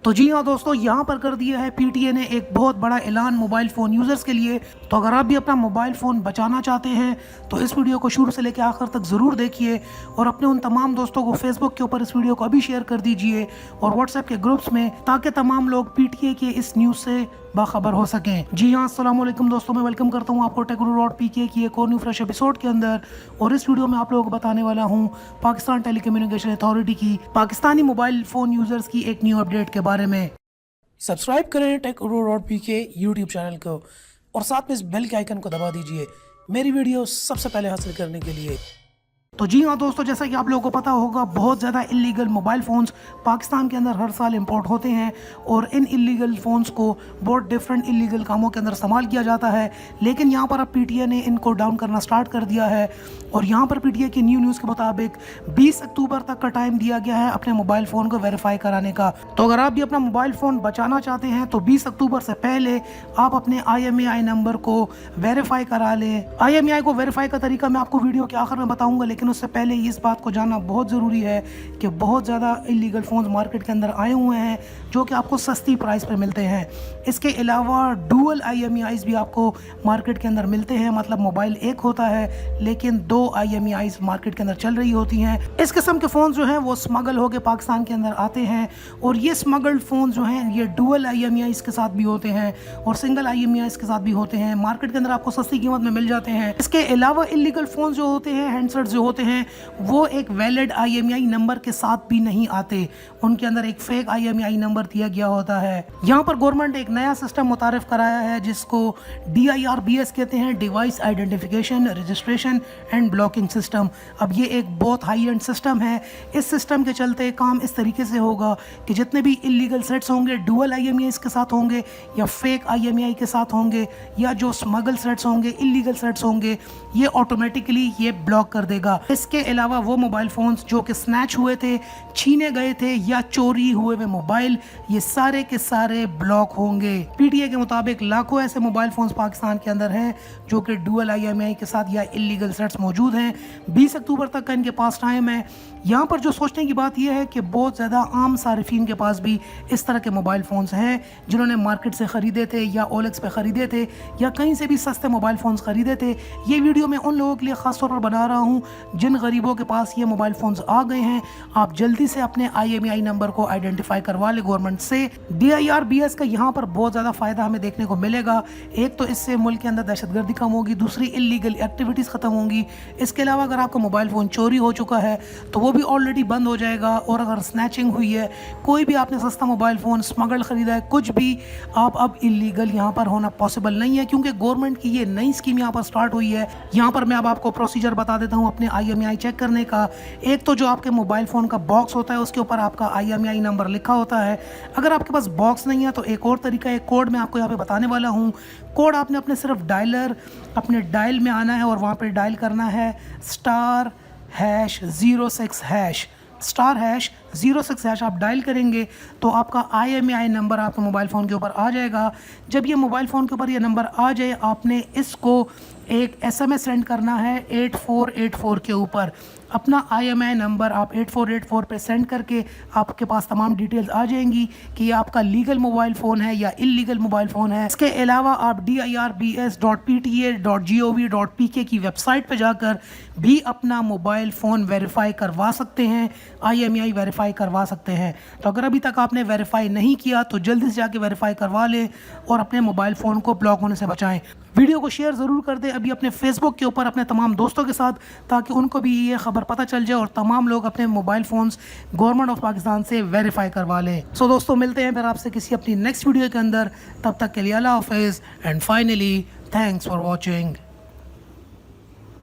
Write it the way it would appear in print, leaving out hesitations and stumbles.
تو جی ہاں دوستو، یہاں پر کر دیا ہے پی ٹی اے نے ایک بہت بڑا اعلان موبائل فون یوزرز کے لیے۔ تو اگر آپ بھی اپنا موبائل فون بچانا چاہتے ہیں تو اس ویڈیو کو شروع سے لے کے آخر تک ضرور دیکھیے، اور اپنے ان تمام دوستوں کو فیس بک کے اوپر اس ویڈیو کو ابھی شیئر کر دیجئے اور واٹس ایپ کے گروپس میں، تاکہ تمام لوگ پی ٹی اے کے اس نیوز سے باخبر ہو سکیں۔ جی ہاں، السلام علیکم دوستوں، میں ویلکم کرتا ہوں آپ کو ٹیک گرو ڈاٹ پی کے کی ایک اور نیو فریش ایپیسوڈ کے اندر۔ اور اس ویڈیو میں آپ لوگوں کو بتانے والا ہوں پاکستان ٹیلی کمیونیکیشن اتھارٹی کی پاکستانی موبائل فون یوزرز کی ایک نیو اپڈیٹ کے بارے میں۔ سبسکرائب کریں ٹیک گرو ڈاٹ پی کے یوٹیوب چینل کو، اور ساتھ میں اس بیل کے آئیکن کو دبا دیجئے میری ویڈیو سب سے پہلے حاصل کرنے کے لیے۔ تو جی ہاں دوستو، جیسا کہ آپ لوگوں کو پتا ہوگا، بہت زیادہ اللیگل موبائل فونز پاکستان کے اندر ہر سال امپورٹ ہوتے ہیں، اور ان اللیگل فونز کو بہت ڈیفرنٹ اللیگل کاموں کے اندر استعمال کیا جاتا ہے۔ لیکن یہاں پر اب پی ٹی اے نے ان کو ڈاؤن کرنا سٹارٹ کر دیا ہے، اور یہاں پر پی ٹی اے کی نیوز کے مطابق 20 اکتوبر تک کا ٹائم دیا گیا ہے اپنے موبائل فون کو ویریفائی کرانے کا۔ تو اگر آپ بھی اپنا موبائل فون بچانا چاہتے ہیں تو 20 اکتوبر سے پہلے آپ اپنے IMEI نمبر کو ویریفائی کرا لیں۔ IMEI کو ویریفائی کا طریقہ میں آپ کو ویڈیو کے آخر میں بتاؤں گا، لیکن اس سے پہلے اس بات کو جاننا بہت ضروری ہے کہ بہت زیادہ اللیگل فونز مارکیٹ کے اندر آئے ہوئے ہیں جو کہ آپ کو سستی پرائس پہ ملتے ہیں۔ اس کے علاوہ ڈوئل IMEIs بھی آپ کو مارکیٹ کے اندر ملتے ہیں، مطلب موبائل ایک ہوتا ہے لیکن 2 IMEIs مارکیٹ کے اندر چل رہی ہوتی ہیں۔ اس قسم کے فونز جو ہیں وہ سمگل ہو کے پاکستان کے اندر آتے ہیں، اور یہ سمگلڈ فونز جو ہیں یہ ڈوئل IMEIs کے ساتھ بھی ہوتے ہیں اور سنگل IMEIs کے ساتھ بھی ہوتے ہیں، مارکیٹ کے اندر آپ کو سستی قیمت میں مل جاتے ہیں۔ اس کے علاوہ اللیگل فونز جو ہوتے ہیں، ہینڈ سیٹس جو ہوتے ہیں، وہ ایک ویلڈ IMEI نمبر کے ساتھ بھی نہیں آتے، ان کے اندر ایک فیک IMEI نمبر دیا گیا ہوتا ہے۔ یہاں پر گورنمنٹ نے ایک نیا سسٹم متعارف کرایا ہے جس کو DIRBS کہتے ہیں، device identification registration and blocking system. اب یہ ایک بہت ہائی اینڈ سسٹم ہے۔ اس سسٹم کے چلتے کام اس طریقے سے ہوگا کہ جتنے بھی اللیگل سیٹس ہوں گے ڈوئل IMEIs کے ساتھ ہوں گے یا فیک IMEI کے ساتھ ہوں گے، یا جو سمگل سیٹس ہوں گے، اللیگل سیٹس ہوں گے، یہ آٹومیٹکلی یہ بلاک کر دے گا۔ اس کے علاوہ وہ موبائل فونز جو کہ سنیچ ہوئے تھے، چھینے گئے تھے، یا چوری ہوئے ہوئے موبائل، یہ سارے کے سارے بلاک ہوں گے۔ پی ٹی اے کے مطابق لاکھوں ایسے موبائل فونز پاکستان کے اندر ہیں جو کہ ڈوئل IMEI کے ساتھ یا اللیگل سیٹس موجود ہیں۔ 20 اکتوبر تک کا ان کے پاس ٹائم ہے۔ یہاں پر جو سوچنے کی بات یہ ہے کہ بہت زیادہ عام صارفین کے پاس بھی اس طرح کے موبائل فونز ہیں جنہوں نے مارکیٹ سے خریدے تھے یا OLX پہ خریدے تھے یا کہیں سے بھی سستے موبائل فونز خریدے تھے۔ یہ ویڈیو میں ان لوگوں کے لیے خاص طور پر بنا رہا ہوں جن غریبوں کے پاس یہ موبائل فونز آ گئے ہیں۔ آپ جلدی سے اپنے IMEI نمبر کو آئیڈینٹیفائی کروا لیں گورنمنٹ سے۔ DIRBS کا یہاں پر بہت زیادہ فائدہ ہمیں دیکھنے کو ملے گا۔ ایک تو اس سے ملک کے اندر دہشت گردی کم ہوگی، دوسری اللیگل ایکٹیویٹیز ختم ہوں گی۔ اس کے علاوہ اگر آپ کا موبائل فون چوری ہو چکا ہے تو وہ بھی آلریڈی بند ہو جائے گا، اور اگر سنیچنگ ہوئی ہے، کوئی بھی آپ نے سستا موبائل فون اسمگل خریدا ہے، کچھ بھی، آپ اب اللیگل یہاں پر ہونا پاسبل نہیں ہے، کیونکہ گورنمنٹ کی یہ نئی اسکیم یہاں پر سٹارٹ ہوئی ہے۔ یہاں پر میں اب آپ کو پروسیجر بتا دیتا ہوں اپنے IMEI چیک کرنے کا۔ ایک تو جو آپ کے موبائل فون کا باکس ہوتا ہے اس کے اوپر آپ کا IMEI نمبر لکھا ہوتا ہے۔ اگر آپ کے پاس باکس نہیں ہے تو ایک اور طریقہ ہے، کوڈ میں آپ کو یہاں پہ بتانے والا ہوں۔ کوڈ آپ نے اپنے صرف ڈائلر اپنے ڈائل میں آنا ہے اور وہاں پہ ڈائل کرنا ہے *#06#، *#06# آپ ڈائل کریں گے تو آپ کا IMEI نمبر آپ کے موبائل فون کے اوپر آ جائے گا۔ جب یہ موبائل فون کے اوپر یہ نمبر آ جائے، آپ نے اس کو ایک SMS سینڈ کرنا ہے 8484 کے اوپر۔ اپنا IMEI نمبر آپ 8484 پہ سینڈ کر کے آپ کے پاس تمام ڈیٹیلز آ جائیں گی کہ یہ آپ کا لیگل موبائل فون ہے یا اللیگل موبائل فون ہے۔ اس کے علاوہ آپ DIRBS.pta.gov.pk کی ویب سائٹ پہ جا کر بھی اپنا موبائل فون ویریفائی کروا سکتے ہیں، IMEI ویریفائی کروا سکتے ہیں۔ تو اگر ابھی تک آپ نے ویریفائی نہیں کیا تو جلدی سے جا کے ویریفائی کروا لیں اور اپنے موبائل فون کو بلاک ہونے سے بچائیں۔ ویڈیو کو شیئر ضرور کر دیں ابھی اپنے فیس بک کے اوپر اپنے تمام دوستوں کے ساتھ، تاکہ ان کو بھی یہ خبر پتہ چل جائے اور تمام لوگ اپنے mobile phones government of Pakistan سے ویریفائی کروا لیں۔ سو دوستوں، ملتے ہیں پھر آپ سے کسی اپنی نیکسٹ ویڈیو کے اندر، تب تک کے لیے اللہ حافظ، and finally thanks for watching.